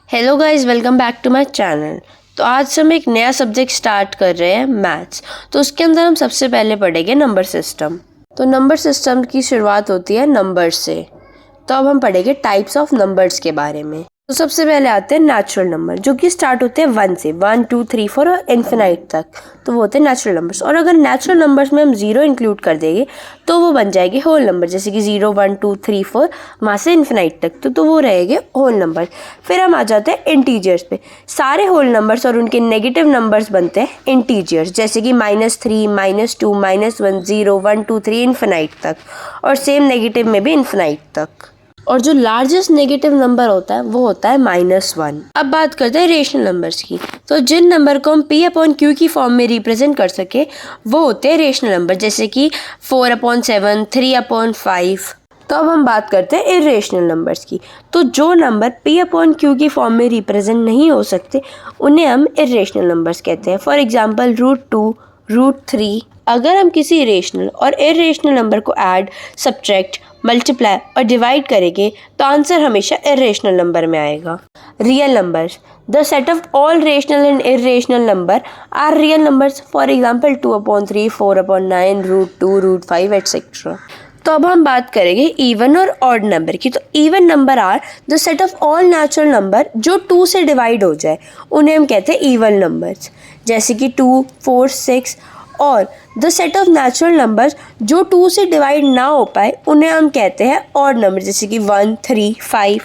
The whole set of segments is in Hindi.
Hello guys, welcome back to my channel. तो आज से हम एक नया सब्जेक्ट स्टार्ट कर रहे हैं, मैथ्स। तो उसके अंदर हम सबसे पहले पढ़ेंगे नंबर सिस्टम। तो नंबर सिस्टम की शुरुआत होती है नंबर से। तो अब हम पढ़ेंगे टाइप्स ऑफ नंबर्स के बारे में। तो सबसे पहले आते हैं नेचुरल नंबर, जो कि स्टार्ट होते हैं 1 से, 1 2 3 4 और इन्फिनाइट तक। तो वो होते हैं नेचुरल नंबर्स। और अगर नेचुरल नंबर्स में हम 0 इंक्लूड कर देंगे तो वो बन जाएगी होल नंबर, जैसे कि 0 1 2 3 4 वहाँ से इन्फिनाइट तक। तो वो रहेंगे होल नंबर। फिर हम आ जाते हैं इंटीजर्स पे। सारे होल नंबर्स और उनके नेगेटिव नंबर्स बनते हैं इंटीजर्स, जैसे कि -3 -2 -1 0 1 2 3 इन्फिनाइट तक, और सेम नेगेटिव में भी इन्फिनाइट तक। और जो लार्जेस्ट नेगेटिव नंबर होता है वो होता है -1। अब बात करते हैं रेशनल नंबर्स की। तो जिन नंबर को हम p/q की फॉर्म में रिप्रेजेंट कर सके वो होते हैं रेशनल नंबर, जैसे कि 4/7 3/5। तो अब हम बात करते हैं इरेशनल नंबर्स की। तो जो नंबर p/q की फॉर्म में रिप्रेजेंट नहीं हो सकते उन्हें हम इरेशनल नंबर्स कहते हैं। For example √2 √3। अगर हम किसी रेशनल और इरेशनल नंबर को ऐड, सब्ट्रैक्ट, मल्टीप्लाई और डिवाइड करेंगे तो आंसर हमेशा इरेशनल नंबर में आएगा। Real numbers, the set of all rational and irrational number are real numbers. For example 2/3 4/9 √2 √5 et cetera. तो अब हम बात करेंगे इवन और ऑड नंबर की। तो even number are the set of all natural number जो 2 से डिवाइड हो जाए, उन्हें हम कहते हैं इवन नंबर्स, जैसे कि 2 4 6। और the set of natural numbers जो 2 से डिवाइड ना हो पाए उन्हें हम कहते हैं ऑड नंबर, जैसे कि 1 3 5।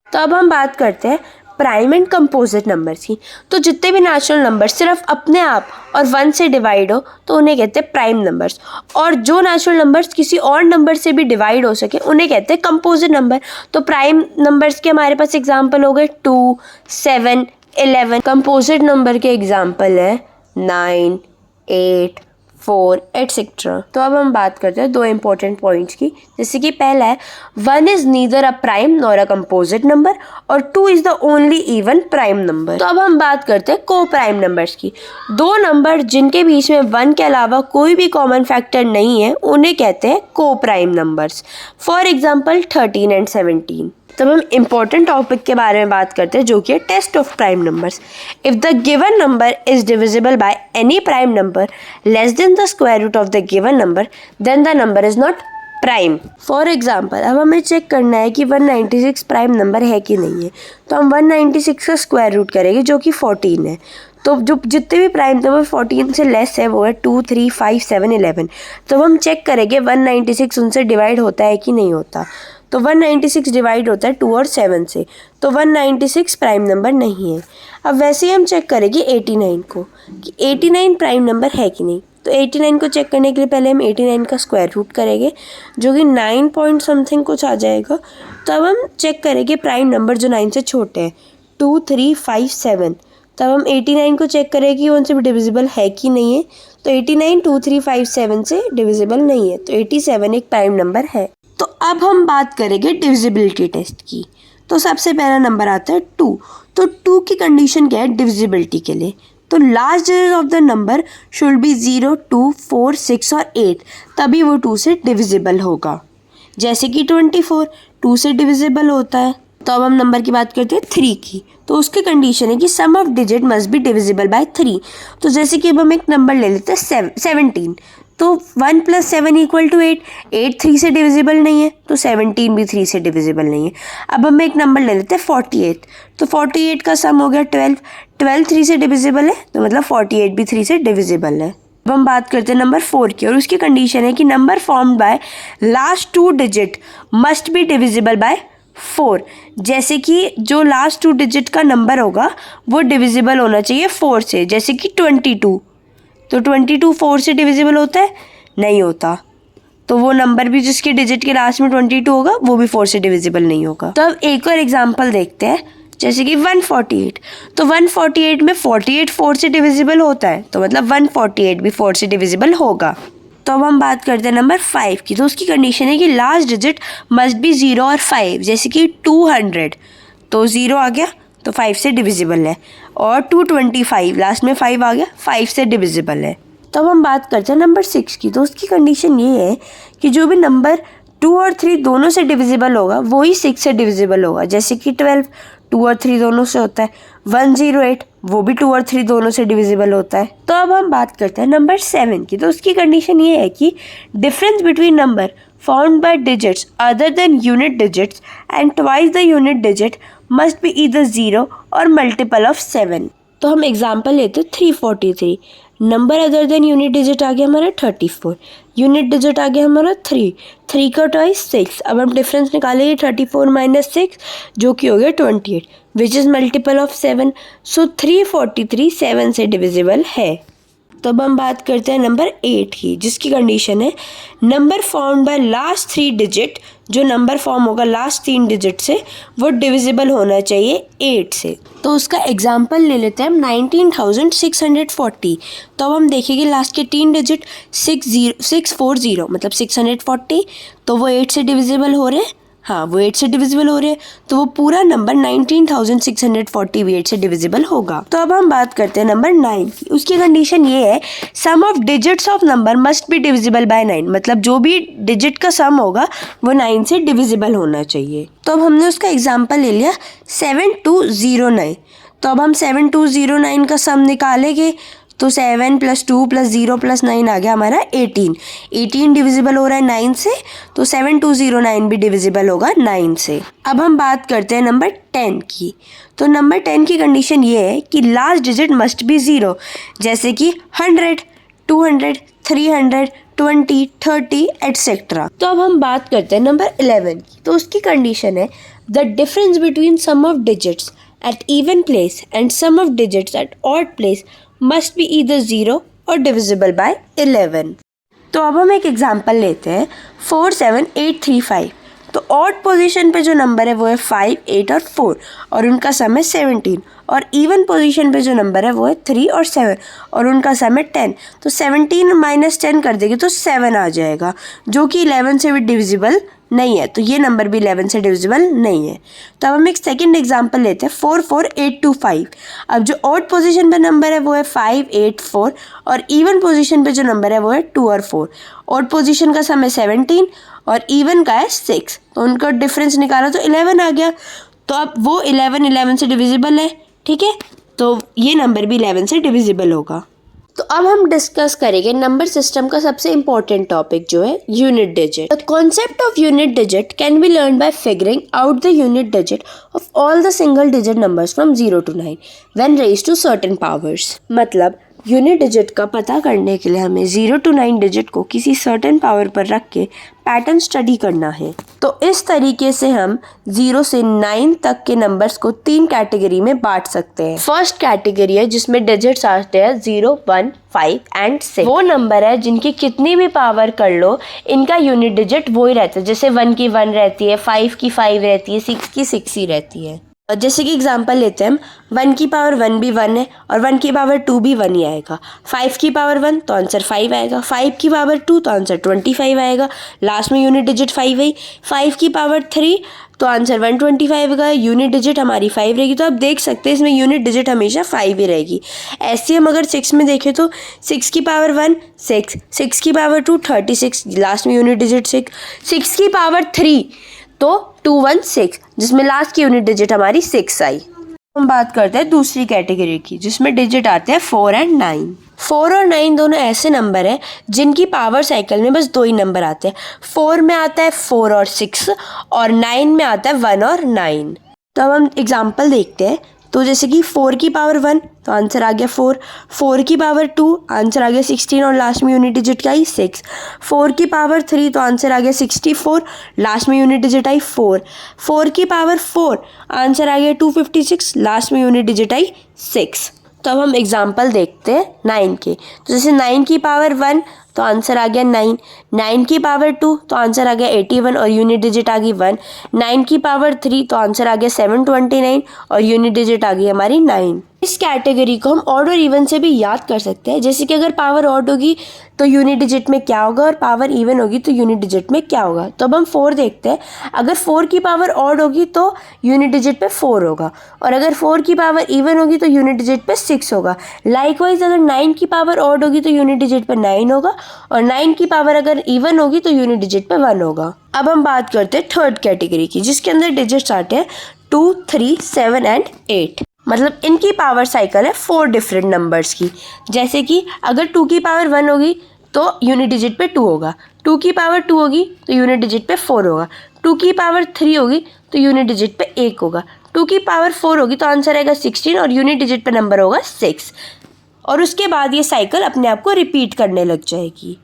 तो अब हम बात करते हैं प्राइम एंड कंपोजिट नंबर्स की। तो जितने भी नेचुरल नंबर सिर्फ अपने आप और 1 से डिवाइड हो तो उन्हें कहते हैं प्राइम नंबर्स, और जो नेचुरल नंबर्स किसी और नंबर से भी डिवाइड हो सके उन्हें कहते हैं कंपोजिट नंबर। तो प्राइम नंबर्स के हमारे पास एग्जांपल हो गए 2 7 11। कंपोजिट नंबर के एग्जांपल है 9 8 4 एटसेट्रा। तो अब हम बात करते हैं 2 इंपॉर्टेंट पॉइंट्स की, जैसे कि पहला है 1 is neither a prime nor a composite number, और 2 is the only even prime number. तो अब हम बात करते हैं को प्राइम नंबर्स की। 2 नंबर जिनके बीच में 1 के अलावा कोई भी कॉमन फैक्टर नहीं है उन्हें कहते हैं को prime numbers. For example 13 and 17। तब हम इम्पोर्टेंट टॉपिक के बारे में बात करते हैं, जो कि है test of prime numbers. If the given number is divisible by any prime number less than the square root of the given number, then the number is not prime. For example अब हमें चेक करना है कि 196 प्राइम नंबर है कि नहीं है। तो हम 196 का स्क्वायर रूट करेंगे, जो कि 14 है। तो जो जितने भी प्राइम नंबर 14 से लेस है वो है 2 3 5 7 11। तो हम चेक करेंगे 196 उनसे डिवाइड होता है कि नहीं होता। तो 196 डिवाइड होता है 2 और 7 से, तो 196 प्राइम नंबर नहीं है। अब वैसे ही हम चेक करेंगे 89 को, कि 89 प्राइम नंबर है कि नहीं। तो 89 को चेक करने के लिए पहले हम 89 का स्क्वायर रूट करेंगे, जो कि 9 पॉइंट समथिंग कुछ आ जाएगा। तो अब हम चेक करेंगे प्राइम नंबर जो 9 से छोटे हैं, 2 3 5 7। तब हम 89 को चेक करेंगे कि उनसे भी डिविजिबल है कि नहीं है। तो 89 2 3 5 7 से डिविजिबल नहीं है, तो 87 एक प्राइम नंबर है। तो अब हम बात करेंगे डिविजिबिलिटी टेस्ट की। तो सबसे पहला नंबर आता है 2। तो 2 की कंडीशन क्या है डिविजिबिलिटी के लिए? तो last digit of the number should be 0 2 4 6 और 8, तभी वो 2 से डिविजिबल होगा। जैसे कि 24 2 से डिविजिबल होता है। तो अब हम नंबर की बात करते हैं 3 की। तो उसकी कंडीशन है कि sum of digit must be divisible by 3। तो जैसे कि अब हम एक नंबर ले लेते हैं 17। तो 1 + 7 = 8। 8 3 से डिविजिबल नहीं है, तो 17 भी 3 से डिविजिबल नहीं है। अब हम एक नंबर ले लेते हैं 48। तो 48 का सम हो गया 12। 12 3 से डिविजिबल है, तो मतलब 48 भी 3 से डिविजिबल है। अब हम बात करते हैं नंबर 4 की, और उसकी कंडीशन है कि number formed by last 2 digit must be divisible bye 4। जैसे कि जो लास्ट 2 डिजिट का नंबर होगा वो डिविजिबल होना चाहिए 4 से, जैसे कि 22। तो 22 4 से डिविजिबल होता है? नहीं होता। तो वो नंबर भी जिसके डिजिट के लास्ट में 22 होगा वो भी 4 से डिविजिबल नहीं होगा। तो अब एक और एग्जांपल देखते हैं, जैसे कि 148। तो 148 में 48 4 से डिविजिबल होता है, तो मतलब 148 भी 4 से डिविजिबल होगा। तो अब हम बात करते हैं नंबर 5 की। तो उसकी कंडीशन है कि लास्ट डिजिट मस्ट बी 0 और 5, जैसे कि 200। तो 0 आ गया तो 5 से डिविजिबल है, और 225 लास्ट में 5 आ गया, 5 से डिविजिबल है। तब हम बात करते हैं नंबर 6 की। तो उसकी कंडीशन ये है कि जो भी नंबर 2 और 3 दोनों से डिविजिबल होगा वही 6 से डिविजिबल होगा, जैसे कि 12 2 और 3 दोनों से होता है, 108 वो भी 2 और 3 दोनों से डिविजिबल होता है। तो अब हम बात करते हैं नंबर 7 की। तो उसकी कंडीशन ये है कि difference between number found by digits other than unit digits and twice the unit digit must be either 0 और मल्टीपल ऑफ 7। तो हम एग्जाम्पल लेते हैं 343। Number other than unit digit आ गया हमारा 34, यूनिट डिजिट आ गया हमारा 3 का ट्वाइस 6। अब हम डिफरेंस निकालेंगे 34 माइनस 6 जो कि हो गया 28 विच इज़ मल्टीपल ऑफ 7। सो 343 7 से डिविजिबल है। तो अब हम बात करते हैं नंबर 8 की, जिसकी कंडीशन है number form by last 3 digit, जो नंबर फॉर्म होगा लास्ट 3 डिजिट से वो डिविजिबल होना चाहिए 8 से। तो उसका एग्जाम्पल ले लेते हैं हम 19,640। तो अब हम देखेंगे लास्ट के 3 डिजिट 640 मतलब 640, तो वो 8 से डिविजिबल हो रहे हैं। हाँ, वो 8 से डिविजिबल हो रहे हैं, तो वो पूरा नंबर 19,640 भी 8 से डिविजिबल होगा। तो अब हम बात करते हैं नंबर 9 की। उसकी कंडीशन ये है sum of digits of number must be divisible by 9, मतलब जो भी डिजिट का सम होगा वो 9 से डिविजिबल होना चाहिए। तो अब हमने उसका एग्जाम्पल ले लिया 7209। तो अब हम 7209 का सम निकालेंगे, तो 7 + 2 + 0 + 9 आ गया हमारा 18 डिविजिबल हो रहा है 9 से, तो 7209 भी डिविजिबल होगा 9 से। अब हम बात करते हैं नंबर 10 की। तो नंबर 10 की कंडीशन ये है कि लास्ट डिजिट मस्ट बी 0, जैसे कि 100 200 300 20 30 एटसेट्रा। तो अब हम बात करते हैं नंबर 11 की। तो उसकी कंडीशन है the difference between sum of digits at even place and sum of digits at odd place must be either 0 और डिविजिबल बाय 11। तो अब हम एक एग्जांपल लेते हैं 47835। तो ऑड पोजीशन पे जो नंबर है वो है 5 8 और 4 और उनका सम है 17, और इवन पोजीशन पे जो नंबर है वो है 3 और 7 और उनका सम है 10। तो 17 माइनस 10 कर देंगे तो 7 आ जाएगा, जो कि 11 से भी डिविजिबल नहीं है, तो ये नंबर भी 11 से डिविजिबल नहीं है। तो अब हम एक सेकंड एग्जांपल लेते हैं 44825। अब जो ऑड पोजीशन पे नंबर है वो है 5 8 4 और इवन पोजीशन पे जो नंबर है वो है 2 और 4। ऑड पोजीशन का सम है 17 और इवन का है 6, तो उनका डिफरेंस निकाला तो 11 आ गया। तो अब वो 11 से डिविजिबल है, ठीक है, तो ये नंबर भी 11 से डिविजिबल होगा। तो अब हम डिस्कस करेंगे नंबर सिस्टम का सबसे इंपॉर्टेंट टॉपिक जो है unit digit. The concept of unit digit can be learn by figuring out the unit digit of all the single digit numbers from 0 to 9 when raised to certain powers. मतलब यूनिट डिजिट का पता करने के लिए हमें 0 to 9 डिजिट को किसी सर्टेन पावर पर रख के पैटर्न स्टडी करना है। तो इस तरीके से हम 0 से 9 तक के नंबर्स को 3 कैटेगरी में बांट सकते हैं। फर्स्ट कैटेगरी है जिसमें डिजिट्स आते हैं 0 1 5 एंड 6। वो नंबर है जिनकी कितनी भी पावर कर लो इनका यूनिट डिजिट वो ही रहता है, जैसे 1 की 1 रहती है, 5 की 5 रहती है, 6 की 6 ही रहती है। जैसे कि एग्जांपल लेते हैं हम 1 की पावर 1 भी 1 है और 1 की पावर 2 भी 1 ही आएगा। 5 की पावर 1 तो आंसर 5 आएगा, 5 की पावर 2 तो आंसर 25 आएगा, लास्ट में यूनिट डिजिट 5 है। 5 की पावर 3 तो आंसर 125 का, यूनिट डिजिट हमारी 5 रहेगी। तो आप देख सकते हैं इसमें यूनिट डिजिट हमेशा 5 ही रहेगी। ऐसे हम अगर 6 में देखें तो 6 की पावर 1 6, 6 की पावर 2 36, लास्ट में यूनिट डिजिट 6, 6 की पावर 3 तो 216, जिसमें लास्ट की यूनिट डिजिट हमारी 6 आई। हम बात करते हैं दूसरी कैटेगरी की जिसमें डिजिट आते हैं 4 और 9। 4 और 9 दोनों ऐसे नंबर हैं जिनकी पावर साइकिल में बस 2 ही नंबर आते हैं। 4 में आता है 4 और 6 और 9 में आता है 1 और 9। तो अब हम एग्जाम्पल देखते हैं। तो जैसे कि 4 की पावर 1 तो आंसर आ गया 4, 4 की पावर 2 आंसर आ गया 16 और लास्ट में यूनिट डिजिट क्या आई 6, 4 की पावर 3 तो आंसर आ गया 64, लास्ट में यूनिट डिजिट आई 4, 4 की पावर 4 आंसर आ गया 256, लास्ट में यूनिट डिजिट आई 6। तो अब हम एग्जाम्पल देखते हैं 9 के। तो जैसे 9 की पावर 1 तो आंसर आ गया 9, 9 की पावर 2 तो आंसर आ गया 81 और यूनिट डिजिट आ गई 1, 9 की पावर 3 तो आंसर आ गया 729 और यूनिट डिजिट आ गई हमारी 9। इस कैटेगरी को हम ऑड और इवन से भी याद कर सकते हैं, जैसे कि अगर पावर ऑड होगी तो यूनिट डिजिट में क्या होगा और पावर इवन होगी तो यूनिट डिजिट में क्या होगा। तो अब हम 4 देखते हैं। अगर 4 की पावर ऑड होगी तो यूनिट डिजिट पे 4 होगा, और अगर 4 की पावर इवन होगी तो यूनिट डिजिट पे 6 होगा। लाइकवाइज अगर 9 की पावर ऑड होगी तो यूनिट डिजिट पे 9 होगा, और 9 की पावर अगर इवन होगी तो यूनिट डिजिट पे 1 होगा। अब हम बात करते हैं थर्ड कैटेगरी की, जिसके अंदर डिजिट्स आते हैं 2, 3, 7 एंड 8। मतलब इनकी पावर साइकिल है 4 डिफरेंट नंबर्स की। जैसे कि अगर 2 की पावर 1 होगी तो यूनिट डिजिट पे 2 होगा, 2 की पावर 2 होगी तो यूनिट डिजिट पे 4 होगा, 2 की पावर 3 होगी तो यूनिट डिजिट पे 1 होगा, 2 की पावर 4 होगी तो आंसर आएगा 16 और यूनिट डिजिट पे नंबर होगा 6। और उसके बाद ये साइकिल अपने आप को रिपीट करने लग जाएगी।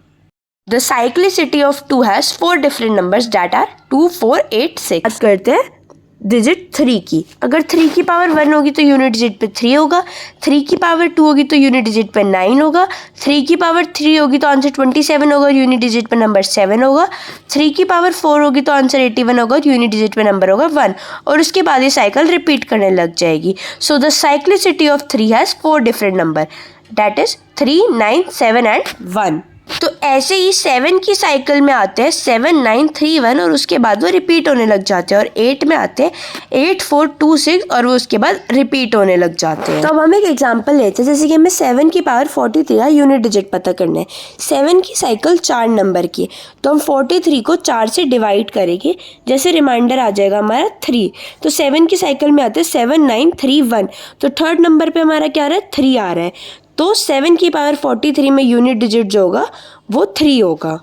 The cyclicity of 2 has 4 different numbers that are 2, 4, 8, 6। बात करते हैं डिजिट 3 की। अगर 3 की पावर 1 होगी तो यूनिट डिजिट पे 3 होगा, 3 की पावर 2 होगी तो यूनिट डिजिट पे 9 होगा, 3 की पावर 3 होगी तो आंसर 27 होगा और यूनिट डिजिट पे नंबर 7 होगा, 3 की पावर 4 होगी तो आंसर 81 होगा और यूनिट डिजिट पे नंबर होगा 1। और उसके बाद ये साइकिल रिपीट करने लग जाएगी। So the cyclicity of 3 has 4 different number, that is 3, 9, 7 and 1। तो ऐसे ही 7 की साइकिल में आते हैं 7, 9, 3, 1 और उसके बाद वो रिपीट होने लग जाते हैं। और 8 में आते हैं 8, 4, 2, 6 और वो उसके बाद रिपीट होने लग जाते हैं। तो अब हम एक एग्जांपल लेते हैं, जैसे कि हमें 7 की पावर 43 का यूनिट डिजिट पता करना है। 7 की साइकिल 4 नंबर की, तो हम 43 को 4 से डिवाइड करेंगे, जैसे रिमाइंडर आ जाएगा हमारा 3। तो 7 की साइकिल में आते हैं 7, 9, 3, 1। तो थर्ड नंबर पे हमारा क्या आ रहा है, 3 आ रहा है। तो 7 की पावर 43 में यूनिट डिजिट जो होगा वो 3 होगा।